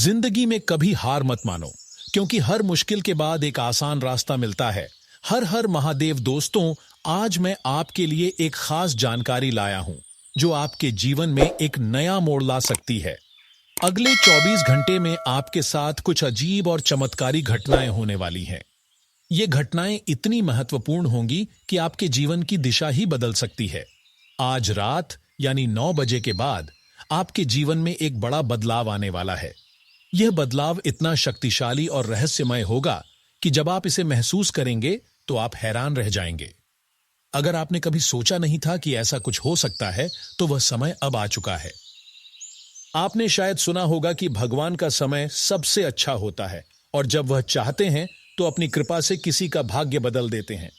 जिंदगी में कभी हार मत मानो, क्योंकि हर मुश्किल के बाद एक आसान रास्ता मिलता है। हर हर महादेव दोस्तों, आज मैं आपके लिए एक खास जानकारी लाया हूं, जो आपके जीवन में एक नया मोड़ ला सकती है। अगले 24 घंटे में आपके साथ कुछ अजीब और चमत्कारी घटनाएं होने वाली हैं। ये घटनाएं इतनी महत्वपूर्ण होंगी कि आपके जीवन की दिशा ही बदल सकती है। आज रात यानी 9 बजे के बाद आपके जीवन में एक बड़ा बदलाव आने वाला है। यह बदलाव इतना शक्तिशाली और रहस्यमय होगा कि जब आप इसे महसूस करेंगे तो आप हैरान रह जाएंगे। अगर आपने कभी सोचा नहीं था कि ऐसा कुछ हो सकता है, तो वह समय अब आ चुका है। आपने शायद सुना होगा कि भगवान का समय सबसे अच्छा होता है और जब वह चाहते हैं तो अपनी कृपा से किसी का भाग्य बदल देते हैं।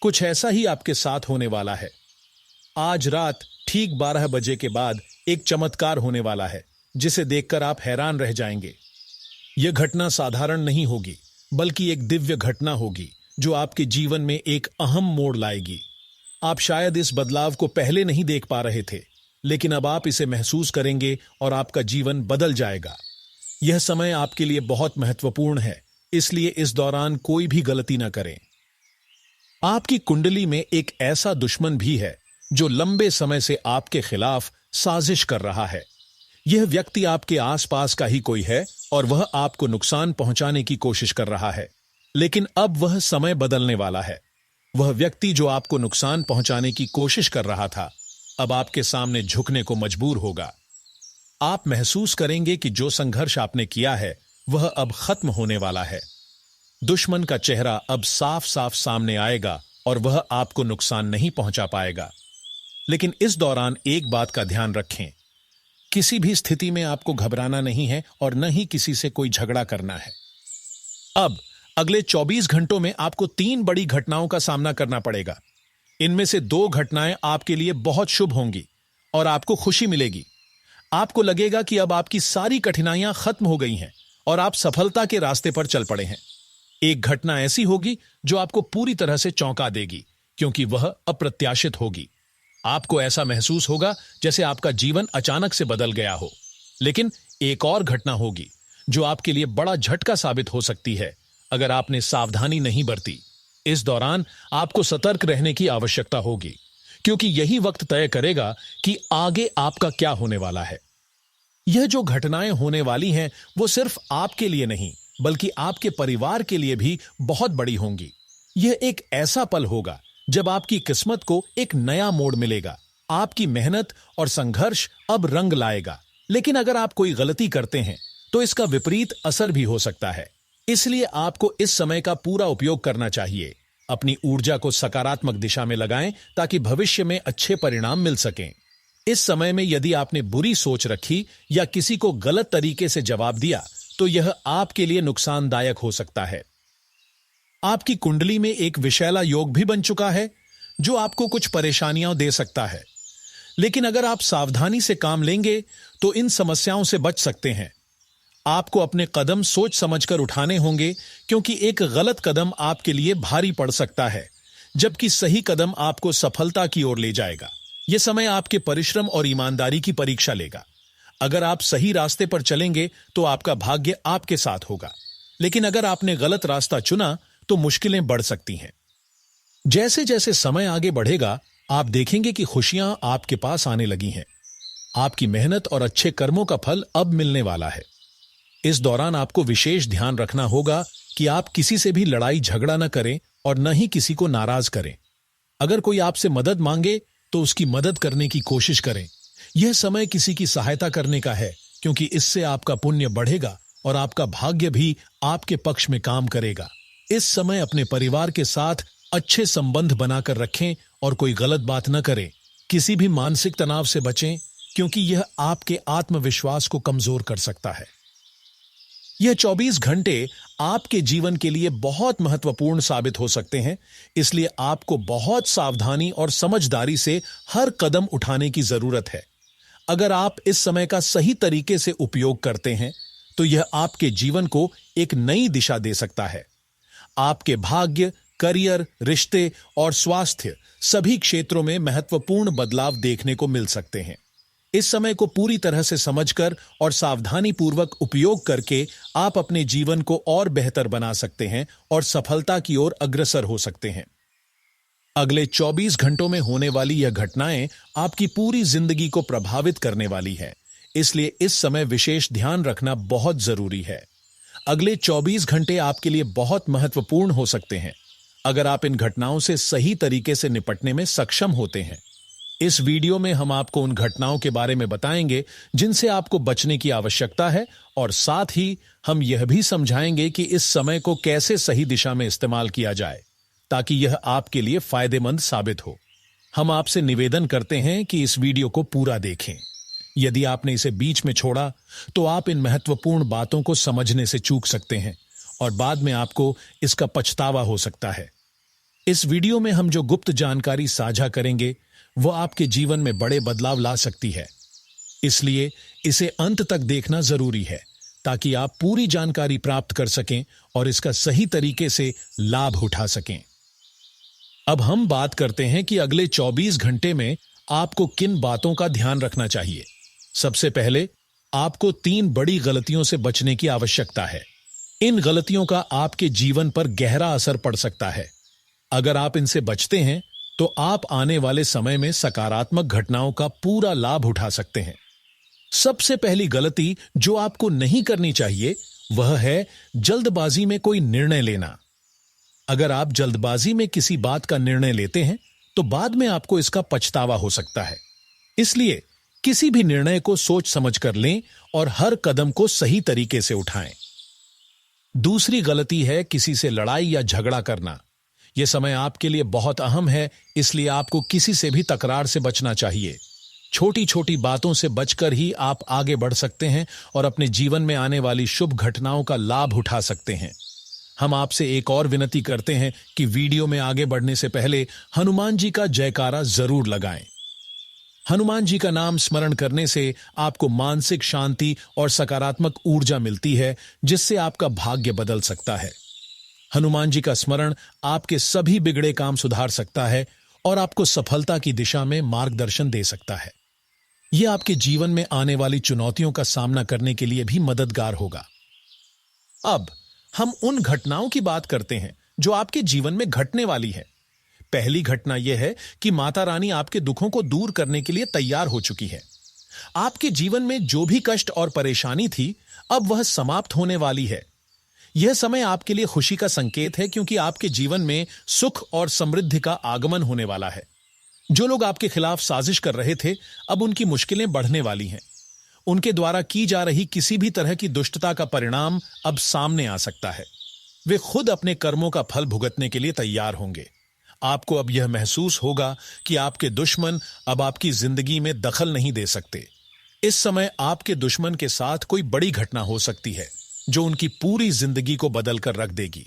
कुछ ऐसा ही आपके साथ होने वाला है। आज रात ठीक 12 बजे के बाद एक चमत्कार होने वाला है, जिसे देखकर आप हैरान रह जाएंगे। यह घटना साधारण नहीं होगी, बल्कि एक दिव्य घटना होगी जो आपके जीवन में एक अहम मोड़ लाएगी। आप शायद इस बदलाव को पहले नहीं देख पा रहे थे, लेकिन अब आप इसे महसूस करेंगे और आपका जीवन बदल जाएगा। यह समय आपके लिए बहुत महत्वपूर्ण है, इसलिए इस दौरान कोई भी गलती न करें। आपकी कुंडली में एक ऐसा दुश्मन भी है जो लंबे समय से आपके खिलाफ साजिश कर रहा है। यह व्यक्ति आपके आसपास का ही कोई है और वह आपको नुकसान पहुंचाने की कोशिश कर रहा है। लेकिन अब वह समय बदलने वाला है। वह व्यक्ति जो आपको नुकसान पहुंचाने की कोशिश कर रहा था, अब आपके सामने झुकने को मजबूर होगा। आप महसूस करेंगे कि जो संघर्ष आपने किया है वह अब खत्म होने वाला है। दुश्मन का चेहरा अब साफ साफ सामने आएगा और वह आपको नुकसान नहीं पहुंचा पाएगा। लेकिन इस दौरान एक बात का ध्यान रखें, किसी भी स्थिति में आपको घबराना नहीं है और न ही किसी से कोई झगड़ा करना है। अब अगले 24 घंटों में आपको 3 बड़ी घटनाओं का सामना करना पड़ेगा। इनमें से 2 घटनाएं आपके लिए बहुत शुभ होंगी और आपको खुशी मिलेगी। आपको लगेगा कि अब आपकी सारी कठिनाइयां खत्म हो गई हैं और आप सफलता के रास्ते पर चल पड़े हैं। एक घटना ऐसी होगी जो आपको पूरी तरह से चौंका देगी, क्योंकि वह अप्रत्याशित होगी। आपको ऐसा महसूस होगा जैसे आपका जीवन अचानक से बदल गया हो। लेकिन एक और घटना होगी जो आपके लिए बड़ा झटका साबित हो सकती है, अगर आपने सावधानी नहीं बरती। इस दौरान आपको सतर्क रहने की आवश्यकता होगी, क्योंकि यही वक्त तय करेगा कि आगे आपका क्या होने वाला है। यह जो घटनाएं होने वाली हैं, वो सिर्फ आपके लिए नहीं, बल्कि आपके परिवार के लिए भी बहुत बड़ी होंगी। यह एक ऐसा पल होगा जब आपकी किस्मत को एक नया मोड़ मिलेगा। आपकी मेहनत और संघर्ष अब रंग लाएगा। लेकिन अगर आप कोई गलती करते हैं तो इसका विपरीत असर भी हो सकता है। इसलिए आपको इस समय का पूरा उपयोग करना चाहिए। अपनी ऊर्जा को सकारात्मक दिशा में लगाएं ताकि भविष्य में अच्छे परिणाम मिल सकें। इस समय में यदि आपने बुरी सोच रखी या किसी को गलत तरीके से जवाब दिया, तो यह आपके लिए नुकसानदायक हो सकता है। आपकी कुंडली में एक विषैला योग भी बन चुका है, जो आपको कुछ परेशानियां दे सकता है। लेकिन अगर आप सावधानी से काम लेंगे तो इन समस्याओं से बच सकते हैं। आपको अपने कदम सोच समझकर उठाने होंगे, क्योंकि एक गलत कदम आपके लिए भारी पड़ सकता है, जबकि सही कदम आपको सफलता की ओर ले जाएगा। यह समय आपके परिश्रम और ईमानदारी की परीक्षा लेगा। अगर आप सही रास्ते पर चलेंगे तो आपका भाग्य आपके साथ होगा। लेकिन अगर आपने गलत रास्ता चुना तो मुश्किलें बढ़ सकती हैं। जैसे जैसे समय आगे बढ़ेगा, आप देखेंगे कि खुशियां आपके पास आने लगी हैं। आपकी मेहनत और अच्छे कर्मों का फल अब मिलने वाला है। इस दौरान आपको विशेष ध्यान रखना होगा कि आप किसी से भी लड़ाई झगड़ा न करें और न ही किसी को नाराज करें। अगर कोई आपसे मदद मांगे तो उसकी मदद करने की कोशिश करें। यह समय किसी की सहायता करने का है, क्योंकि इससे आपका पुण्य बढ़ेगा और आपका भाग्य भी आपके पक्ष में काम करेगा। इस समय अपने परिवार के साथ अच्छे संबंध बनाकर रखें और कोई गलत बात न करें। किसी भी मानसिक तनाव से बचें, क्योंकि यह आपके आत्मविश्वास को कमजोर कर सकता है। यह 24 घंटे आपके जीवन के लिए बहुत महत्वपूर्ण साबित हो सकते हैं, इसलिए आपको बहुत सावधानी और समझदारी से हर कदम उठाने की जरूरत है। अगर आप इस समय का सही तरीके से उपयोग करते हैं तो यह आपके जीवन को एक नई दिशा दे सकता है। आपके भाग्य, करियर, रिश्ते और स्वास्थ्य सभी क्षेत्रों में महत्वपूर्ण बदलाव देखने को मिल सकते हैं। इस समय को पूरी तरह से समझकर और सावधानी पूर्वक उपयोग करके आप अपने जीवन को और बेहतर बना सकते हैं और सफलता की ओर अग्रसर हो सकते हैं। अगले 24 घंटों में होने वाली यह घटनाएं आपकी पूरी जिंदगी को प्रभावित करने वाली है, इसलिए इस समय विशेष ध्यान रखना बहुत जरूरी है। अगले 24 घंटे आपके लिए बहुत महत्वपूर्ण हो सकते हैं अगर आप इन घटनाओं से सही तरीके से निपटने में सक्षम होते हैं। इस वीडियो में हम आपको उन घटनाओं के बारे में बताएंगे जिनसे आपको बचने की आवश्यकता है, और साथ ही हम यह भी समझाएंगे कि इस समय को कैसे सही दिशा में इस्तेमाल किया जाए ताकि यह आपके लिए फायदेमंद साबित हो। हम आपसे निवेदन करते हैं कि इस वीडियो को पूरा देखें। यदि आपने इसे बीच में छोड़ा तो आप इन महत्वपूर्ण बातों को समझने से चूक सकते हैं और बाद में आपको इसका पछतावा हो सकता है। इस वीडियो में हम जो गुप्त जानकारी साझा करेंगे वह आपके जीवन में बड़े बदलाव ला सकती है, इसलिए इसे अंत तक देखना जरूरी है ताकि आप पूरी जानकारी प्राप्त कर सकें और इसका सही तरीके से लाभ उठा सकें। अब हम बात करते हैं कि अगले 24 घंटे में आपको किन बातों का ध्यान रखना चाहिए। सबसे पहले आपको 3 बड़ी गलतियों से बचने की आवश्यकता है। इन गलतियों का आपके जीवन पर गहरा असर पड़ सकता है। अगर आप इनसे बचते हैं तो आप आने वाले समय में सकारात्मक घटनाओं का पूरा लाभ उठा सकते हैं। सबसे पहली गलती जो आपको नहीं करनी चाहिए वह है जल्दबाजी में कोई निर्णय लेना। अगर आप जल्दबाजी में किसी बात का निर्णय लेते हैं तो बाद में आपको इसका पछतावा हो सकता है। इसलिए किसी भी निर्णय को सोच समझ कर लें और हर कदम को सही तरीके से उठाएं। दूसरी गलती है किसी से लड़ाई या झगड़ा करना। यह समय आपके लिए बहुत अहम है, इसलिए आपको किसी से भी तकरार से बचना चाहिए। छोटी छोटी बातों से बचकर ही आप आगे बढ़ सकते हैं और अपने जीवन में आने वाली शुभ घटनाओं का लाभ उठा सकते हैं। हम आपसे एक और विनती करते हैं कि वीडियो में आगे बढ़ने से पहले हनुमान जी का जयकारा जरूर लगाएं। हनुमान जी का नाम स्मरण करने से आपको मानसिक शांति और सकारात्मक ऊर्जा मिलती है, जिससे आपका भाग्य बदल सकता है। हनुमान जी का स्मरण आपके सभी बिगड़े काम सुधार सकता है और आपको सफलता की दिशा में मार्गदर्शन दे सकता है। यह आपके जीवन में आने वाली चुनौतियों का सामना करने के लिए भी मददगार होगा। अब हम उन घटनाओं की बात करते हैं जो आपके जीवन में घटने वाली है। पहली घटना यह है कि माता रानी आपके दुखों को दूर करने के लिए तैयार हो चुकी है। आपके जीवन में जो भी कष्ट और परेशानी थी, अब वह समाप्त होने वाली है। यह समय आपके लिए खुशी का संकेत है, क्योंकि आपके जीवन में सुख और समृद्धि का आगमन होने वाला है। जो लोग आपके खिलाफ साजिश कर रहे थे, अब उनकी मुश्किलें बढ़ने वाली हैं। उनके द्वारा की जा रही किसी भी तरह की दुष्टता का परिणाम अब सामने आ सकता है। वे खुद अपने कर्मों का फल भुगतने के लिए तैयार होंगे। आपको अब यह महसूस होगा कि आपके दुश्मन अब आपकी जिंदगी में दखल नहीं दे सकते। इस समय आपके दुश्मन के साथ कोई बड़ी घटना हो सकती है जो उनकी पूरी जिंदगी को बदल कर रख देगी।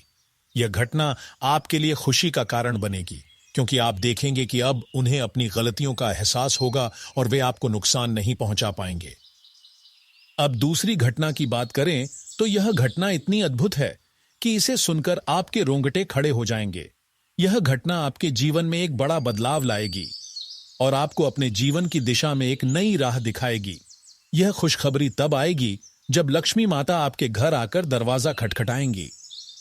यह घटना आपके लिए खुशी का कारण बनेगी, क्योंकि आप देखेंगे कि अब उन्हें अपनी गलतियों का एहसास होगा और वे आपको नुकसान नहीं पहुंचा पाएंगे। अब दूसरी घटना की बात करें तो यह घटना इतनी अद्भुत है कि इसे सुनकर आपके रोंगटे खड़े हो जाएंगे। यह घटना आपके जीवन में एक बड़ा बदलाव लाएगी और आपको अपने जीवन की दिशा में एक नई राह दिखाएगी। यह खुशखबरी तब आएगी जब लक्ष्मी माता आपके घर आकर दरवाजा खटखटाएंगी।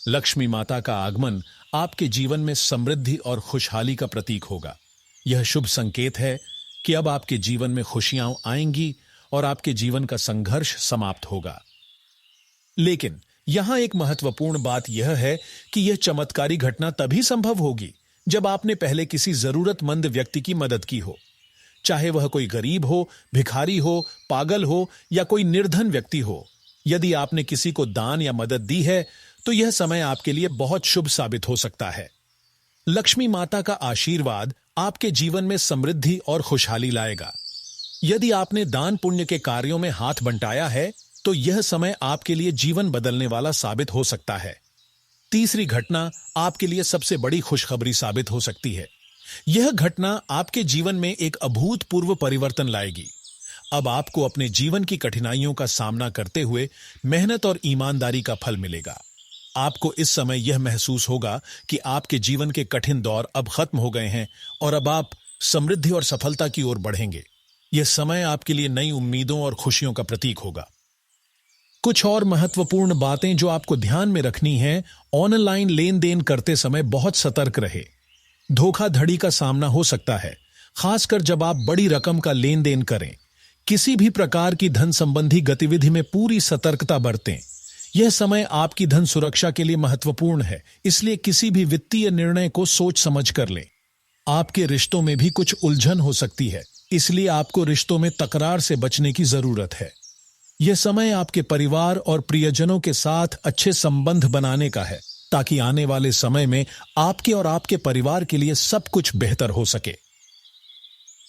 लक्ष्मी माता का आगमन आपके जीवन में समृद्धि और खुशहाली का प्रतीक होगा। यह शुभ संकेत है कि अब आपके जीवन में खुशियां आएंगी और आपके जीवन का संघर्ष समाप्त होगा। लेकिन यहां एक महत्वपूर्ण बात यह है कि यह चमत्कारी घटना तभी संभव होगी जब आपने पहले किसी जरूरतमंद व्यक्ति की मदद की हो। चाहे वह कोई गरीब हो, भिखारी हो, पागल हो या कोई निर्धन व्यक्ति हो। यदि आपने किसी को दान या मदद दी है तो यह समय आपके लिए बहुत शुभ साबित हो सकता है। लक्ष्मी माता का आशीर्वाद आपके जीवन में समृद्धि और खुशहाली लाएगा। यदि आपने दान पुण्य के कार्यों में हाथ बंटाया है तो यह समय आपके लिए जीवन बदलने वाला साबित हो सकता है। तीसरी घटना आपके लिए सबसे बड़ी खुशखबरी साबित हो सकती है। यह घटना आपके जीवन में एक अभूतपूर्व परिवर्तन लाएगी। अब आपको अपने जीवन की कठिनाइयों का सामना करते हुए मेहनत और ईमानदारी का फल मिलेगा। आपको इस समय यह महसूस होगा कि आपके जीवन के कठिन दौर अब खत्म हो गए हैं और अब आप समृद्धि और सफलता की ओर बढ़ेंगे। यह समय आपके लिए नई उम्मीदों और खुशियों का प्रतीक होगा। कुछ और महत्वपूर्ण बातें जो आपको ध्यान में रखनी है, ऑनलाइन लेन देन करते समय बहुत सतर्क रहे। धोखाधड़ी का सामना हो सकता है, खासकर जब आप बड़ी रकम का लेन देन करें। किसी भी प्रकार की धन संबंधी गतिविधि में पूरी सतर्कता बरतें। यह समय आपकी धन सुरक्षा के लिए महत्वपूर्ण है, इसलिए किसी भी वित्तीय निर्णय को सोच समझ कर लें। आपके रिश्तों में भी कुछ उलझन हो सकती है, इसलिए आपको रिश्तों में तकरार से बचने की जरूरत है। यह समय आपके परिवार और प्रियजनों के साथ अच्छे संबंध बनाने का है, ताकि आने वाले समय में आपके और आपके परिवार के लिए सब कुछ बेहतर हो सके।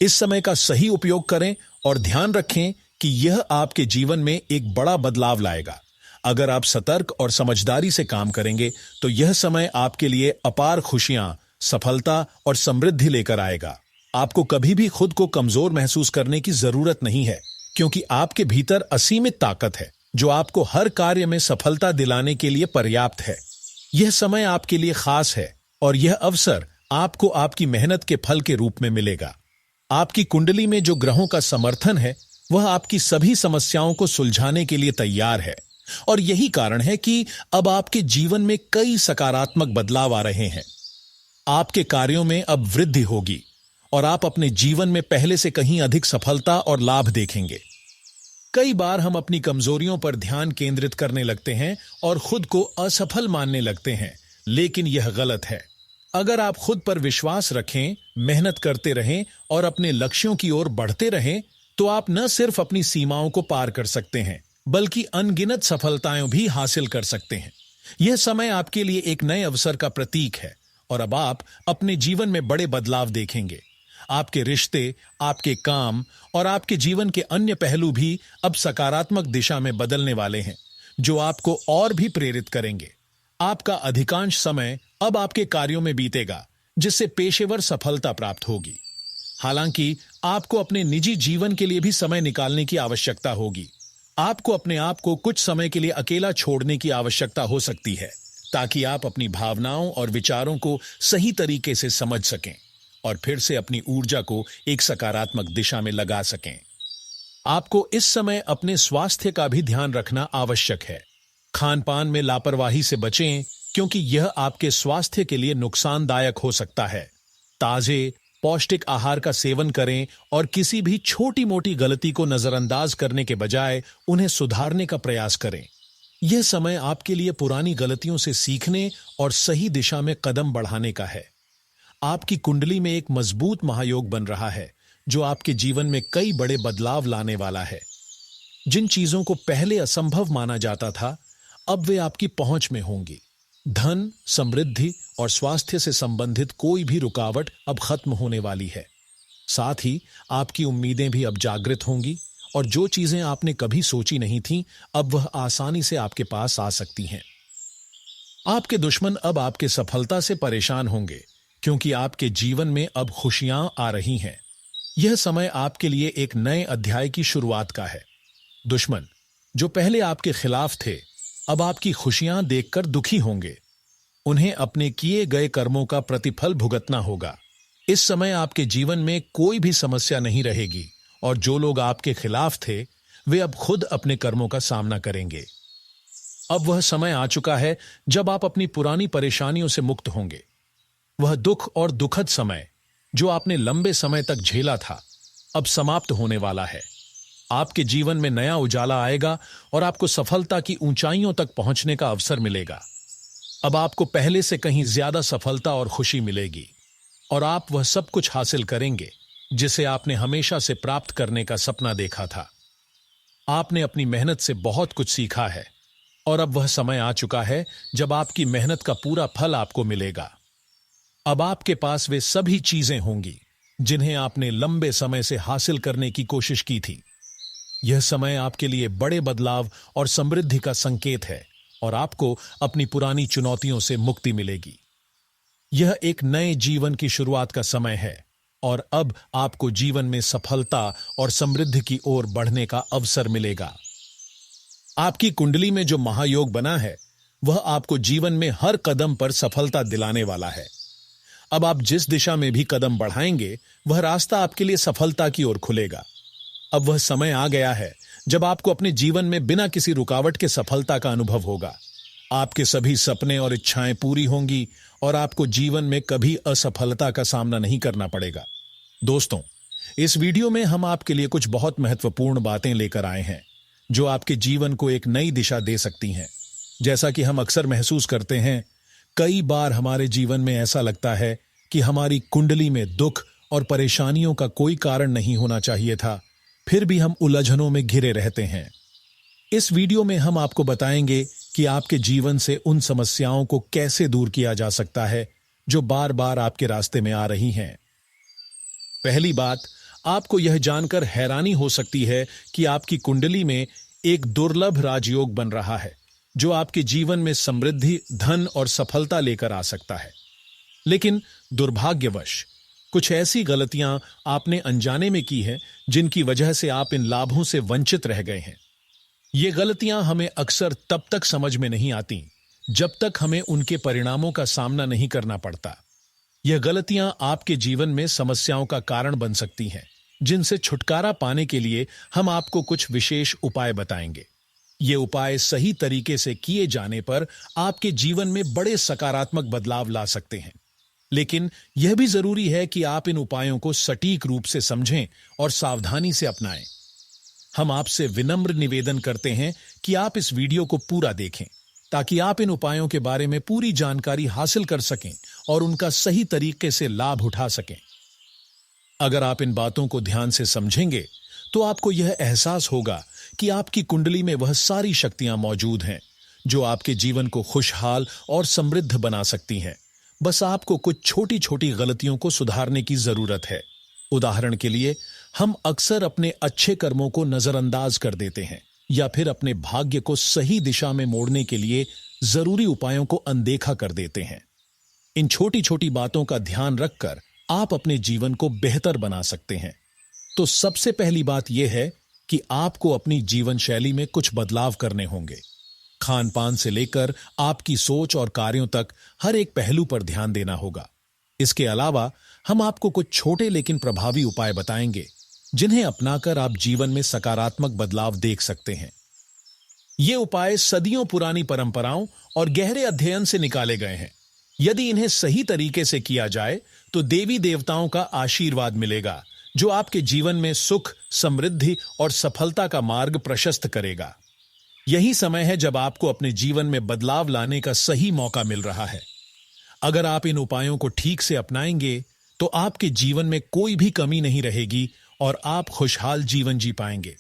इस समय का सही उपयोग करें और ध्यान रखें कि यह आपके जीवन में एक बड़ा बदलाव लाएगा। अगर आप सतर्क और समझदारी से काम करेंगे तो यह समय आपके लिए अपार खुशियां, सफलता और समृद्धि लेकर आएगा। आपको कभी भी खुद को कमजोर महसूस करने की जरूरत नहीं है, क्योंकि आपके भीतर असीमित ताकत है जो आपको हर कार्य में सफलता दिलाने के लिए पर्याप्त है। यह समय आपके लिए खास है और यह अवसर आपको आपकी मेहनत के फल के रूप में मिलेगा। आपकी कुंडली में जो ग्रहों का समर्थन है वह आपकी सभी समस्याओं को सुलझाने के लिए तैयार है, और यही कारण है कि अब आपके जीवन में कई सकारात्मक बदलाव आ रहे हैं। आपके कार्यों में अब वृद्धि होगी और आप अपने जीवन में पहले से कहीं अधिक सफलता और लाभ देखेंगे। कई बार हम अपनी कमजोरियों पर ध्यान केंद्रित करने लगते हैं और खुद को असफल मानने लगते हैं, लेकिन यह गलत है। अगर आप खुद पर विश्वास रखें, मेहनत करते रहें और अपने लक्ष्यों की ओर बढ़ते रहें, तो आप न सिर्फ अपनी सीमाओं को पार कर सकते हैं, बल्कि अनगिनत सफलताएं भी हासिल कर सकते हैं। यह समय आपके लिए एक नए अवसर का प्रतीक है और अब आप अपने जीवन में बड़े बदलाव देखेंगे। आपके रिश्ते, आपके काम और आपके जीवन के अन्य पहलू भी अब सकारात्मक दिशा में बदलने वाले हैं, जो आपको और भी प्रेरित करेंगे। आपका अधिकांश समय अब आपके कार्यों में बीतेगा, जिससे पेशेवर सफलता प्राप्त होगी। हालांकि आपको अपने निजी जीवन के लिए भी समय निकालने की आवश्यकता होगी। आपको अपने आप को कुछ समय के लिए अकेला छोड़ने की आवश्यकता हो सकती है, ताकि आप अपनी भावनाओं और विचारों को सही तरीके से समझ सकें और फिर से अपनी ऊर्जा को एक सकारात्मक दिशा में लगा सकें। आपको इस समय अपने स्वास्थ्य का भी ध्यान रखना आवश्यक है। खान पान में लापरवाही से बचें, क्योंकि यह आपके स्वास्थ्य के लिए नुकसानदायक हो सकता है। ताजे, पौष्टिक आहार का सेवन करें और किसी भी छोटी मोटी गलती को नजरअंदाज करने के बजाय उन्हें सुधारने का प्रयास करें। यह समय आपके लिए पुरानी गलतियों से सीखने और सही दिशा में कदम बढ़ाने का है। आपकी कुंडली में एक मजबूत महायोग बन रहा है, जो आपके जीवन में कई बड़े बदलाव लाने वाला है। जिन चीजों को पहले असंभव माना जाता था, अब वे आपकी पहुंच में होंगी। धन, समृद्धि और स्वास्थ्य से संबंधित कोई भी रुकावट अब खत्म होने वाली है। साथ ही आपकी उम्मीदें भी अब जागृत होंगी और जो चीजें आपने कभी सोची नहीं थीं, अब वह आसानी से आपके पास आ सकती हैं। आपके दुश्मन अब आपके सफलता से परेशान होंगे, क्योंकि आपके जीवन में अब खुशियां आ रही हैं। यह समय आपके लिए एक नए अध्याय की शुरुआत का है। दुश्मन जो पहले आपके खिलाफ थे, अब आपकी खुशियां देखकर दुखी होंगे। उन्हें अपने किए गए कर्मों का प्रतिफल भुगतना होगा। इस समय आपके जीवन में कोई भी समस्या नहीं रहेगी और जो लोग आपके खिलाफ थे, वे अब खुद अपने कर्मों का सामना करेंगे। अब वह समय आ चुका है जब आप अपनी पुरानी परेशानियों से मुक्त होंगे। वह दुख और दुखद समय जो आपने लंबे समय तक झेला था, अब समाप्त होने वाला है। आपके जीवन में नया उजाला आएगा और आपको सफलता की ऊंचाइयों तक पहुंचने का अवसर मिलेगा। अब आपको पहले से कहीं ज्यादा सफलता और खुशी मिलेगी और आप वह सब कुछ हासिल करेंगे जिसे आपने हमेशा से प्राप्त करने का सपना देखा था। आपने अपनी मेहनत से बहुत कुछ सीखा है और अब वह समय आ चुका है जब आपकी मेहनत का पूरा फल आपको मिलेगा। अब आपके पास वे सभी चीजें होंगी जिन्हें आपने लंबे समय से हासिल करने की कोशिश की थी। यह समय आपके लिए बड़े बदलाव और समृद्धि का संकेत है और आपको अपनी पुरानी चुनौतियों से मुक्ति मिलेगी। यह एक नए जीवन की शुरुआत का समय है और अब आपको जीवन में सफलता और समृद्धि की ओर बढ़ने का अवसर मिलेगा। आपकी कुंडली में जो महायोग बना है, वह आपको जीवन में हर कदम पर सफलता दिलाने वाला है। अब आप जिस दिशा में भी कदम बढ़ाएंगे, वह रास्ता आपके लिए सफलता की ओर खुलेगा। अब वह समय आ गया है जब आपको अपने जीवन में बिना किसी रुकावट के सफलता का अनुभव होगा। आपके सभी सपने और इच्छाएं पूरी होंगी और आपको जीवन में कभी असफलता का सामना नहीं करना पड़ेगा। दोस्तों, इस वीडियो में हम आपके लिए कुछ बहुत महत्वपूर्ण बातें लेकर आए हैं जो आपके जीवन को एक नई दिशा दे सकती हैं। जैसा कि हम अक्सर महसूस करते हैं, कई बार हमारे जीवन में ऐसा लगता है कि हमारी कुंडली में दुख और परेशानियों का कोई कारण नहीं होना चाहिए था, फिर भी हम उलझनों में घिरे रहते हैं। इस वीडियो में हम आपको बताएंगे कि आपके जीवन से उन समस्याओं को कैसे दूर किया जा सकता है जो बार बार आपके रास्ते में आ रही हैं। पहली बात, आपको यह जानकर हैरानी हो सकती है कि आपकी कुंडली में एक दुर्लभ राजयोग बन रहा है जो आपके जीवन में समृद्धि, धन और सफलता लेकर आ सकता है। लेकिन दुर्भाग्यवश कुछ ऐसी गलतियां आपने अनजाने में की हैं जिनकी वजह से आप इन लाभों से वंचित रह गए हैं। ये गलतियां हमें अक्सर तब तक समझ में नहीं आती जब तक हमें उनके परिणामों का सामना नहीं करना पड़ता। यह गलतियां आपके जीवन में समस्याओं का कारण बन सकती हैं, जिनसे छुटकारा पाने के लिए हम आपको कुछ विशेष उपाय बताएंगे। ये उपाय सही तरीके से किए जाने पर आपके जीवन में बड़े सकारात्मक बदलाव ला सकते हैं। लेकिन यह भी जरूरी है कि आप इन उपायों को सटीक रूप से समझें और सावधानी से अपनाएं। हम आपसे विनम्र निवेदन करते हैं कि आप इस वीडियो को पूरा देखें ताकि आप इन उपायों के बारे में पूरी जानकारी हासिल कर सकें और उनका सही तरीके से लाभ उठा सकें। अगर आप इन बातों को ध्यान से समझेंगे तो आपको यह एहसास होगा कि आपकी कुंडली में वह सारी शक्तियां मौजूद हैं जो आपके जीवन को खुशहाल और समृद्ध बना सकती हैं। बस आपको कुछ छोटी छोटी गलतियों को सुधारने की जरूरत है। उदाहरण के लिए, हम अक्सर अपने अच्छे कर्मों को नजरअंदाज कर देते हैं या फिर अपने भाग्य को सही दिशा में मोड़ने के लिए जरूरी उपायों को अनदेखा कर देते हैं। इन छोटी छोटी बातों का ध्यान रखकर आप अपने जीवन को बेहतर बना सकते हैं। तो सबसे पहली बात यह है कि आपको अपनी जीवन शैली में कुछ बदलाव करने होंगे। खान पान से लेकर आपकी सोच और कार्यों तक हर एक पहलू पर ध्यान देना होगा। इसके अलावा हम आपको कुछ छोटे लेकिन प्रभावी उपाय बताएंगे जिन्हें अपनाकर आप जीवन में सकारात्मक बदलाव देख सकते हैं। ये उपाय सदियों पुरानी परंपराओं और गहरे अध्ययन से निकाले गए हैं। यदि इन्हें सही तरीके से किया जाए तो देवी देवताओं का आशीर्वाद मिलेगा जो आपके जीवन में सुख, समृद्धि और सफलता का मार्ग प्रशस्त करेगा। यही समय है जब आपको अपने जीवन में बदलाव लाने का सही मौका मिल रहा है। अगर आप इन उपायों को ठीक से अपनाएंगे तो आपके जीवन में कोई भी कमी नहीं रहेगी और आप खुशहाल जीवन जी पाएंगे।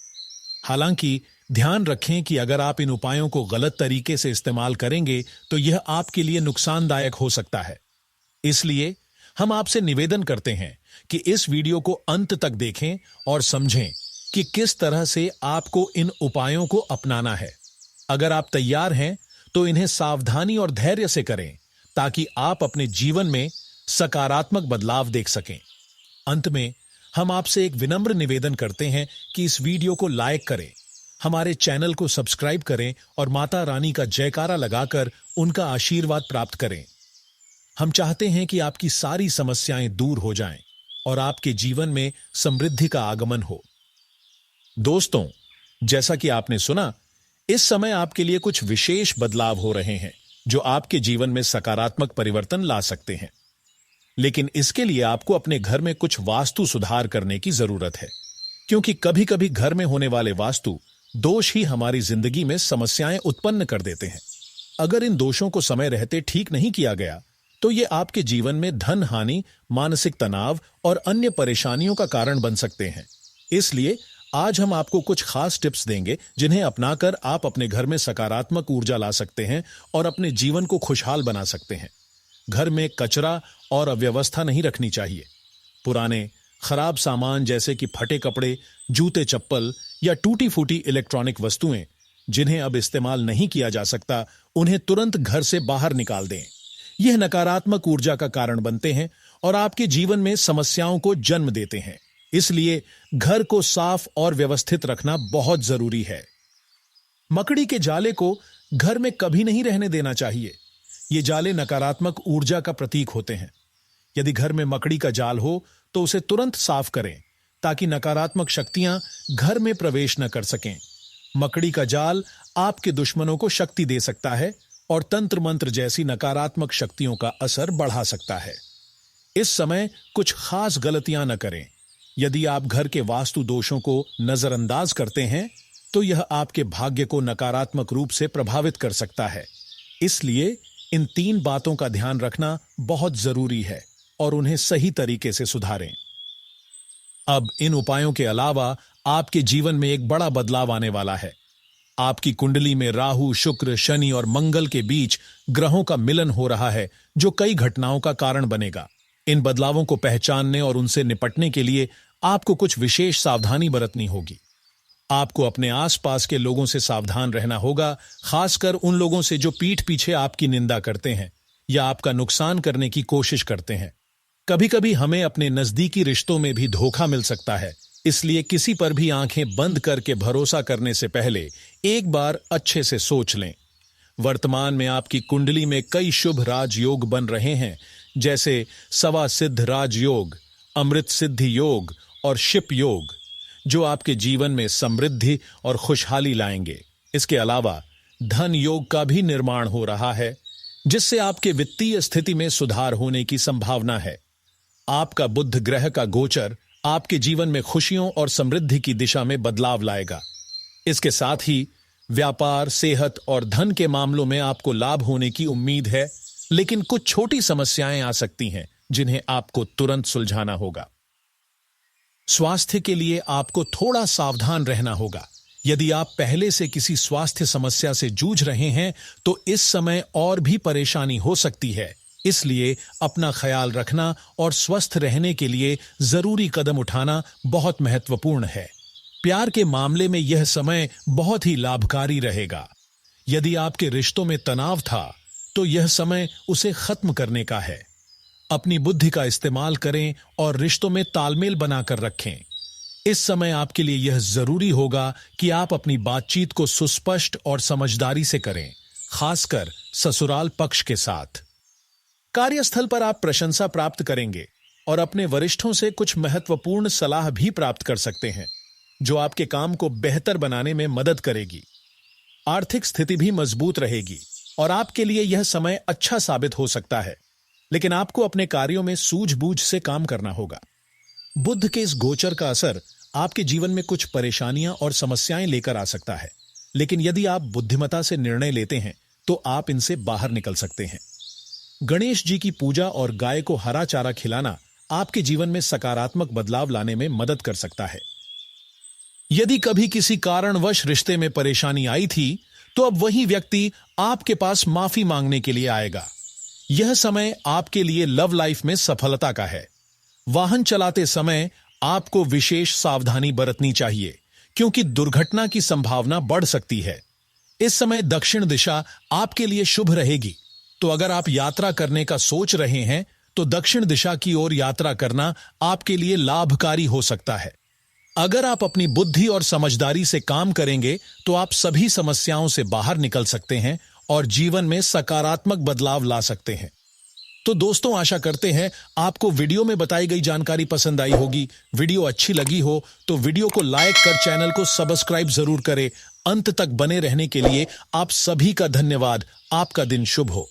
हालांकि ध्यान रखें कि अगर आप इन उपायों को गलत तरीके से इस्तेमाल करेंगे तो यह आपके लिए नुकसानदायक हो सकता है। इसलिए हम आपसे निवेदन करते हैं कि इस वीडियो को अंत तक देखें और समझें कि किस तरह से आपको इन उपायों को अपनाना है। अगर आप तैयार हैं तो इन्हें सावधानी और धैर्य से करें ताकि आप अपने जीवन में सकारात्मक बदलाव देख सकें। अंत में हम आपसे एक विनम्र निवेदन करते हैं कि इस वीडियो को लाइक करें, हमारे चैनल को सब्सक्राइब करें और माता रानी का जयकारा लगाकर उनका आशीर्वाद प्राप्त करें। हम चाहते हैं कि आपकी सारी समस्याएं दूर हो जाएं और आपके जीवन में समृद्धि का आगमन हो। दोस्तों, जैसा कि आपने सुना, इस समय आपके लिए कुछ विशेष बदलाव हो रहे हैं जो आपके जीवन में सकारात्मक परिवर्तन ला सकते हैं। लेकिन इसके लिए आपको अपने घर में कुछ वास्तु सुधार करने की जरूरत है, क्योंकि कभी कभी घर में होने वाले वास्तु दोष ही हमारी जिंदगी में समस्याएं उत्पन्न कर देते हैं। अगर इन दोषों को समय रहते ठीक नहीं किया गया तो ये आपके जीवन में धन हानि, मानसिक तनाव और अन्य परेशानियों का कारण बन सकते हैं। इसलिए आज हम आपको कुछ खास टिप्स देंगे जिन्हें अपनाकर आप अपने घर में सकारात्मक ऊर्जा ला सकते हैं और अपने जीवन को खुशहाल बना सकते हैं। घर में कचरा और अव्यवस्था नहीं रखनी चाहिए। पुराने खराब सामान जैसे कि फटे कपड़े, जूते, चप्पल या टूटी फूटी इलेक्ट्रॉनिक वस्तुएं जिन्हें अब इस्तेमाल नहीं किया जा सकता, उन्हें तुरंत घर से बाहर निकाल दें। यह नकारात्मक ऊर्जा का कारण बनते हैं और आपके जीवन में समस्याओं को जन्म देते हैं। इसलिए घर को साफ और व्यवस्थित रखना बहुत जरूरी है। मकड़ी के जाले को घर में कभी नहीं रहने देना चाहिए। ये जाले नकारात्मक ऊर्जा का प्रतीक होते हैं। यदि घर में मकड़ी का जाल हो तो उसे तुरंत साफ करें ताकि नकारात्मक शक्तियां घर में प्रवेश न कर सकें। मकड़ी का जाल आपके दुश्मनों को शक्ति दे सकता है और तंत्र मंत्र जैसी नकारात्मक शक्तियों का असर बढ़ा सकता है। इस समय कुछ खास गलतियां न करें। यदि आप घर के वास्तु दोषों को नजरअंदाज करते हैं तो यह आपके भाग्य को नकारात्मक रूप से प्रभावित कर सकता है। इसलिए इन 3 बातों का ध्यान रखना बहुत जरूरी है और उन्हें सही तरीके से सुधारें। अब इन उपायों के अलावा आपके जीवन में एक बड़ा बदलाव आने वाला है। आपकी कुंडली में राहु, शुक्र, शनि और मंगल के बीच ग्रहों का मिलन हो रहा है, जो कई घटनाओं का कारण बनेगा। इन बदलावों को पहचानने और उनसे निपटने के लिए आपको कुछ विशेष सावधानी बरतनी होगी। आपको अपने आसपास के लोगों से सावधान रहना होगा, खासकर उन लोगों से जो पीठ पीछे आपकी निंदा करते हैं या आपका नुकसान करने की कोशिश करते हैं। कभी कभी हमें अपने नजदीकी रिश्तों में भी धोखा मिल सकता है, इसलिए किसी पर भी आंखें बंद करके भरोसा करने से पहले एक बार अच्छे से सोच लें। वर्तमान में आपकी कुंडली में कई शुभ राजयोग बन रहे हैं, जैसे सवा सिद्ध राजयोग, अमृत सिद्धि योग और शिप योग, जो आपके जीवन में समृद्धि और खुशहाली लाएंगे। इसके अलावा धन योग का भी निर्माण हो रहा है, जिससे आपके वित्तीय स्थिति में सुधार होने की संभावना है। आपका बुध ग्रह का गोचर आपके जीवन में खुशियों और समृद्धि की दिशा में बदलाव लाएगा। इसके साथ ही व्यापार, सेहत और धन के मामलों में आपको लाभ होने की उम्मीद है, लेकिन कुछ छोटी समस्याएं आ सकती हैं जिन्हें आपको तुरंत सुलझाना होगा। स्वास्थ्य के लिए आपको थोड़ा सावधान रहना होगा। यदि आप पहले से किसी स्वास्थ्य समस्या से जूझ रहे हैं तो इस समय और भी परेशानी हो सकती है। इसलिए अपना ख्याल रखना और स्वस्थ रहने के लिए जरूरी कदम उठाना बहुत महत्वपूर्ण है। प्यार के मामले में यह समय बहुत ही लाभकारी रहेगा। यदि आपके रिश्तों में तनाव था तो यह समय उसे खत्म करने का है। अपनी बुद्धि का इस्तेमाल करें और रिश्तों में तालमेल बनाकर रखें। इस समय आपके लिए यह जरूरी होगा कि आप अपनी बातचीत को सुस्पष्ट और समझदारी से करें, खासकर ससुराल पक्ष के साथ। कार्यस्थल पर आप प्रशंसा प्राप्त करेंगे और अपने वरिष्ठों से कुछ महत्वपूर्ण सलाह भी प्राप्त कर सकते हैं, जो आपके काम को बेहतर बनाने में मदद करेगी। आर्थिक स्थिति भी मजबूत रहेगी और आपके लिए यह समय अच्छा साबित हो सकता है, लेकिन आपको अपने कार्यों में सूझबूझ से काम करना होगा। बुध के इस गोचर का असर आपके जीवन में कुछ परेशानियां और समस्याएं लेकर आ सकता है, लेकिन यदि आप बुद्धिमता से निर्णय लेते हैं तो आप इनसे बाहर निकल सकते हैं। गणेश जी की पूजा और गाय को हरा चारा खिलाना आपके जीवन में सकारात्मक बदलाव लाने में मदद कर सकता है। यदि कभी किसी कारणवश रिश्ते में परेशानी आई थी तो अब वही व्यक्ति आपके पास माफी मांगने के लिए आएगा। यह समय आपके लिए लव लाइफ में सफलता का है। वाहन चलाते समय आपको विशेष सावधानी बरतनी चाहिए, क्योंकि दुर्घटना की संभावना बढ़ सकती है। इस समय दक्षिण दिशा आपके लिए शुभ रहेगी, तो अगर आप यात्रा करने का सोच रहे हैं तो दक्षिण दिशा की ओर यात्रा करना आपके लिए लाभकारी हो सकता है। अगर आप अपनी बुद्धि और समझदारी से काम करेंगे तो आप सभी समस्याओं से बाहर निकल सकते हैं और जीवन में सकारात्मक बदलाव ला सकते हैं। तो दोस्तों, आशा करते हैं आपको वीडियो में बताई गई जानकारी पसंद आई होगी। वीडियो अच्छी लगी हो तो वीडियो को लाइक कर चैनल को सब्सक्राइब जरूर करें। अंत तक बने रहने के लिए आप सभी का धन्यवाद। आपका दिन शुभ हो।